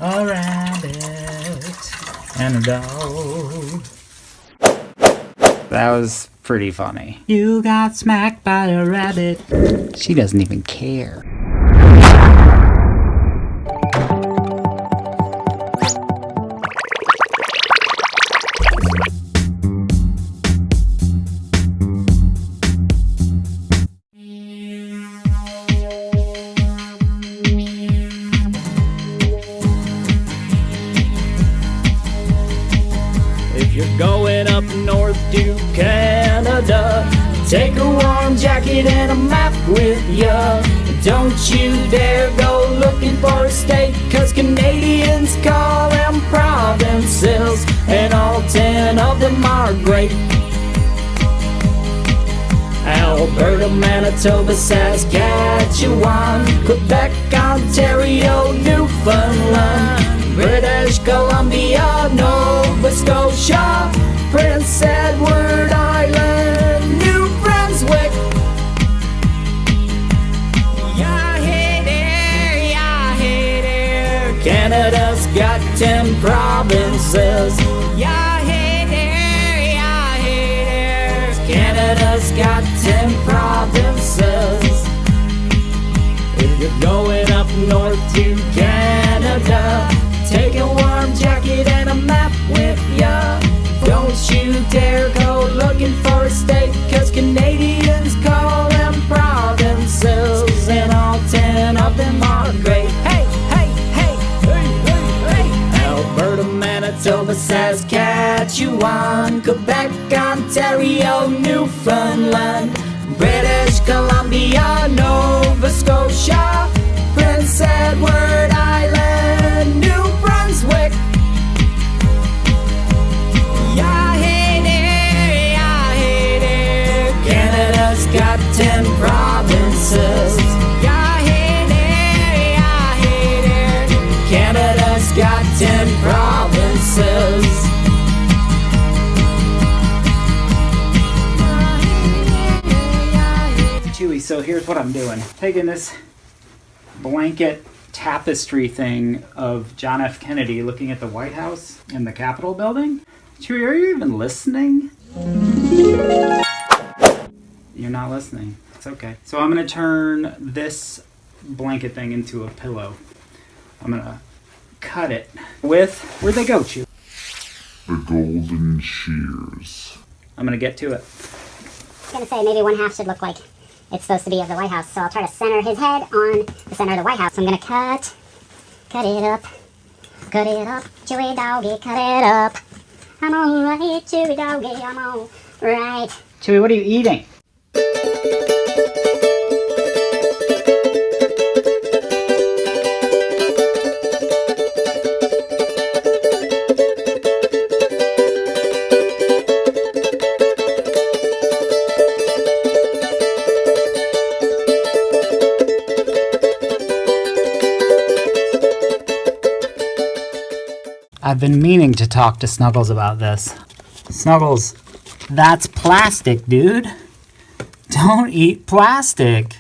a rabbit, and a dog. That was pretty funny. You got smacked by a rabbit. She doesn't even care. If you're going up north to Canada, take a warm jacket and a map with ya. Don't you dare go looking for a state, 'cause Canadians call them provinces, and all 10 of them are great. Alberta, Manitoba, Saskatchewan, Quebec, Ontario, Newfoundland, British Columbia, Nova Scotia, Prince Edward Island, New Brunswick. Yeah, hey there, Canada's got 10 provinces. Yeah, hey there, Canada's got 10 provinces. If you're going up north to Canada, take a warm jacket and a map with ya. Don't you dare go looking for a state, 'cause Canadians call them provinces, and all 10 of them are great. Hey, hey, hey, hey, hey, hey. Alberta, Manitoba, Saskatchewan, Quebec, Ontario, Newfoundland, British Columbia, Nova Scotia, Prince Edward Island, New Brunswick. Yeah, hey there, Canada's got 10 provinces. Yeah, hey there, Canada's got 10 provinces. Chewie, so here's what I'm doing. Taking this blanket tapestry thing of John F. Kennedy looking at the White House and the Capitol building. Chewie, are you even listening? You're not listening. It's okay. So I'm going to turn this blanket thing into a pillow. I'm going to cut it with... Where'd they go, Chewie? The golden shears. I'm going to get to it. I was going to say maybe one half should look like it's supposed to be of the White House, so I'll try to center his head on the center of the White House. So I'm gonna cut it up, Chewie doggy, cut it up. I'm alright, Chewie doggy, I'm alright. Chewie, what are you eating? I've been meaning to talk to Snuggles about this. Snuggles, that's plastic, dude. Don't eat plastic.